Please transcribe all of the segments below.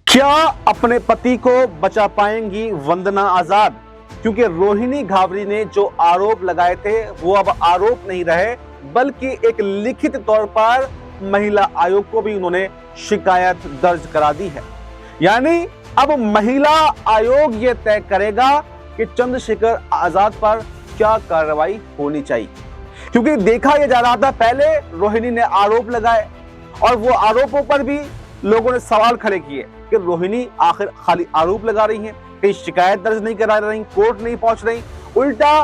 क्या अपने पति को बचा पाएंगी वंदना आजाद? क्योंकि रोहिणी घावरी ने जो आरोप लगाए थे वो अब आरोप नहीं रहे, बल्कि एक लिखित तौर पर महिला आयोग को भी उन्होंने शिकायत दर्ज करा दी है। यानी अब महिला आयोग ये तय करेगा कि चंद्रशेखर आजाद पर क्या कार्रवाई होनी चाहिए। क्योंकि देखा यह जा रहा था, पहले रोहिणी ने आरोप लगाए और वो आरोपों पर भी लोगों ने सवाल खड़े किए कि रोहिणी आखिर खाली आरोप लगा रही हैं, कहीं शिकायत दर्ज नहीं करा रही, कोर्ट नहीं पहुंच रही, उल्टा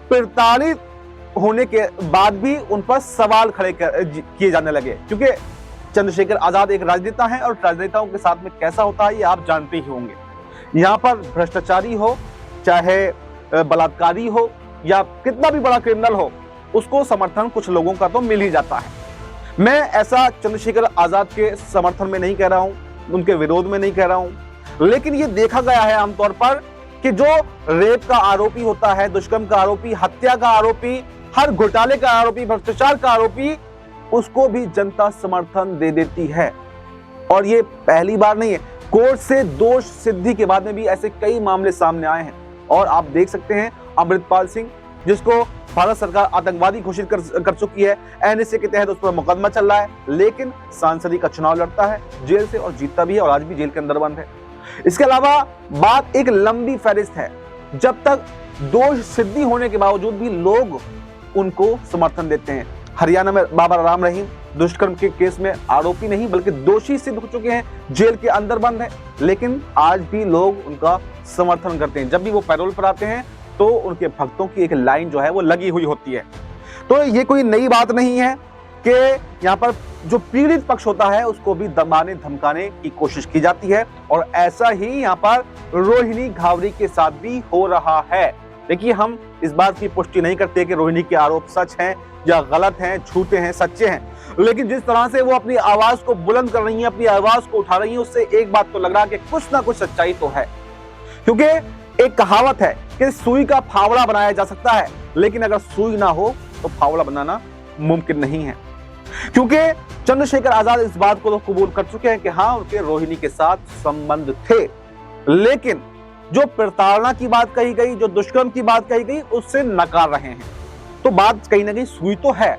प्रताड़ित होने के बाद भी उन पर सवाल खड़े किए जाने लगे। क्योंकि चंद्रशेखर आजाद एक राजनेता हैं और राजनेताओं के साथ में कैसा होता है ये आप जानते ही होंगे। यहाँ पर भ्रष्टाचारी हो, चाहे बलात्कारी हो या कितना भी बड़ा क्रिमिनल हो, उसको समर्थन कुछ लोगों का तो मिल ही जाता है। मैं ऐसा चंद्रशेखर आजाद के समर्थन में नहीं कह रहा हूं, उनके विरोध में नहीं कह रहा हूं, लेकिन ये देखा गया है आमतौर पर कि जो रेप का आरोपी होता है, दुष्कर्म का आरोपी, हत्या का आरोपी, हर घोटाले का आरोपी, भ्रष्टाचार का आरोपी, उसको भी जनता समर्थन दे देती है। और ये पहली बार नहीं है, कोर्ट से दोष सिद्धि के बाद में भी ऐसे कई मामले सामने आए हैं। और आप देख सकते हैं अमृतपाल सिंह, जिसको भारत सरकार आतंकवादी घोषित कर चुकी है, एनएसए के तहत उस पर मुकदमा चल रहा है, लेकिन सांसदी का चुनाव लड़ता है जेल से और जीतता भी है और आज भी जेल के अंदर बंद है। इसके अलावा बात एक लंबी फहरिस्त है, जब तक दोष सिद्धि होने के बावजूद भी लोग उनको समर्थन देते हैं। हरियाणा में बाबा राम रहीम दुष्कर्म के केस में आरोपी नहीं बल्कि दोषी सिद्ध हो चुके हैं, जेल के अंदर बंद है, लेकिन आज भी लोग उनका समर्थन करते हैं। जब भी वो पैरोल पर आते हैं तो उनके भक्तों की एक लाइन जो है वो लगी हुई होती है। तो ये कोई नई बात नहीं है कि यहाँ पर जो पीड़ित पक्ष होता है उसको भी दबाने धमकाने की कोशिश की जाती है, और ऐसा ही यहाँ पर रोहिणी घावरी के साथ भी हो रहा है। देखिए, हम इस बात की पुष्टि नहीं करते कि रोहिणी के आरोप सच हैं या गलत हैं, झूठे हैं, सच्चे हैं, लेकिन जिस तरह से वो अपनी आवाज को बुलंद कर रही है, अपनी आवाज को उठा रही है, उससे एक बात तो लग रहा है कि कुछ ना कुछ सच्चाई तो है। क्योंकि एक कहावत है कि सुई का फावड़ा बनाया जा सकता है, लेकिन अगर सुई ना हो तो फावड़ा बनाना मुमकिन नहीं है। क्योंकि चंद्रशेखर आजाद इस बात को तो कबूल कर चुके हैं कि हाँ, उनके रोहिणी के साथ संबंध थे, लेकिन जो प्रताड़ना की बात कही गई, जो दुष्कर्म की बात कही गई, उससे नकार रहे हैं। तो बात कहीं ना कहीं सुई तो है।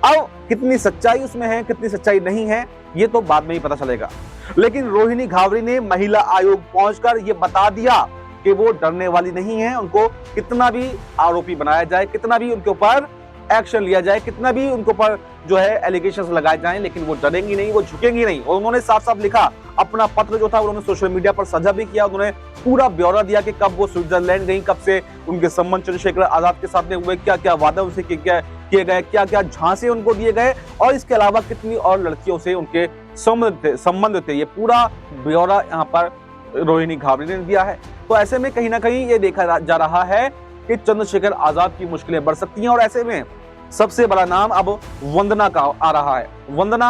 अब कितनी सच्चाई उसमें है, कितनी सच्चाई नहीं है, ये तो बाद में ही पता चलेगा। लेकिन रोहिणी घावरी ने महिला आयोग पहुंचकर ये बता दिया कि वो डरने वाली नहीं है। उनको कितना भी आरोपी बनाया जाए, कितना भी उनके ऊपर एक्शन लिया जाए, कितना भी उनके ऊपर जो है एलिगेशंस लगाए जाएं, लेकिन वो डरेंगी नहीं, वो झुकेंगी नहीं। और उन्होंने साफ साफ लिखा, अपना पत्र जो था उन्होंने सोशल मीडिया पर साझा भी किया। उन्होंने पूरा ब्यौरा दिया कि कब वो स्विट्जरलैंड गई, कब से उनके संबंध चंद्रशेखर आजाद के साथ में हुए, क्या क्या वादा उनसे किए गए, क्या क्या झांसे उनको दिए गए, और इसके अलावा कितनी और लड़कियों से उनके संबंध थे। ये पूरा ब्यौरा यहाँ पर रोहिणी घावरी ने दिया है। तो ऐसे में कहीं ना कहीं ये देखा जा रहा है कि चंद्रशेखर आजाद की मुश्किलें बढ़ सकती हैं, और ऐसे में सबसे बड़ा नाम अब वंदना का आ रहा है। वंदना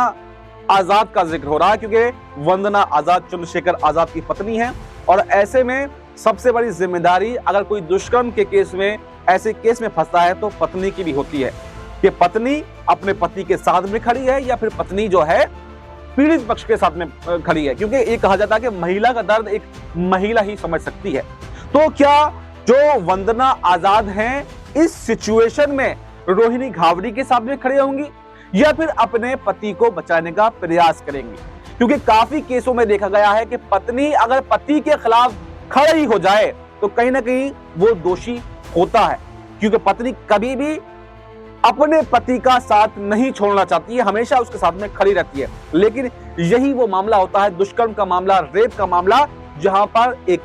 आजाद का जिक्र हो रहा है, क्योंकि वंदना आजाद चंद्रशेखर आजाद की पत्नी है, और ऐसे में सबसे बड़ी जिम्मेदारी अगर कोई दुष्कर्म के केस में, ऐसे केस में फंसता है, तो पत्नी की भी होती है कि पत्नी अपने पति के साथ में खड़ी है या फिर पत्नी जो है पीड़ित पक्ष के साथ में खड़ी है। क्योंकि ये कहा जाता है कि महिला का दर्द एक महिला ही समझ सकती है। तो क्या जो वंदना आजाद हैं इस सिचुएशन में रोहिणी घावरी के साथ में खड़े होंगी या फिर अपने पति को बचाने का प्रयास करेंगी? क्योंकि काफी केसों में देखा गया है कि पत्नी अगर पति के खिलाफ खड़ी हो जाए तो कहीं ना कहीं वो दोषी होता है, क्योंकि पत्नी कभी भी अपने पति का साथ नहीं छोड़ना चाहती है, हमेशा उसके साथ में खड़ी रहती है। लेकिन यही वो मामला होता है, दुष्कर्म का मामला, रेप का मामला, जहां पर एक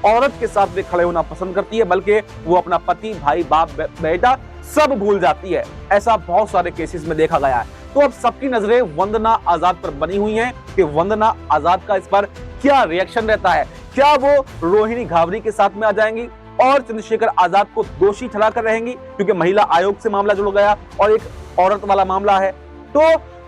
औरत के साथ में खड़े होना पसंद करती है, बल्कि वो अपना पति, भाई, बाप, बेटा सब भूल जाती है। ऐसा बहुत सारे केसेस में देखा गया है। तो अब सबकी नजरें वंदना आजाद पर बनी हुई हैं कि वंदना आजाद का इस पर क्या रिएक्शन रहता है। क्या वो रोहिणी घावरी के साथ में आ जाएंगी और चंद्रशेखर आजाद को दोषी ठहराकर रहेंगी, क्योंकि महिला आयोग से मामला जुड़ गया और एक औरत वाला मामला है, तो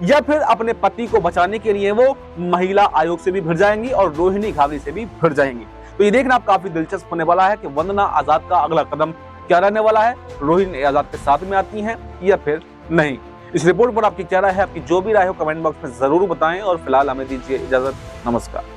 या फिर अपने पति को बचाने के लिए वो महिला आयोग से भी भिड़ जाएंगी और रोहिणी घावरी से भी भिड़ जाएंगी। तो ये देखना आप काफी दिलचस्प होने वाला है कि वंदना आजाद का अगला कदम क्या रहने वाला है, रोहिणी आजाद के साथ में आती हैं या फिर नहीं। इस रिपोर्ट पर आपकी क्या राय है? आपकी जो भी राय हो कमेंट बॉक्स में जरूर बताएं, और फिलहाल हमें दीजिए इजाजत। नमस्कार।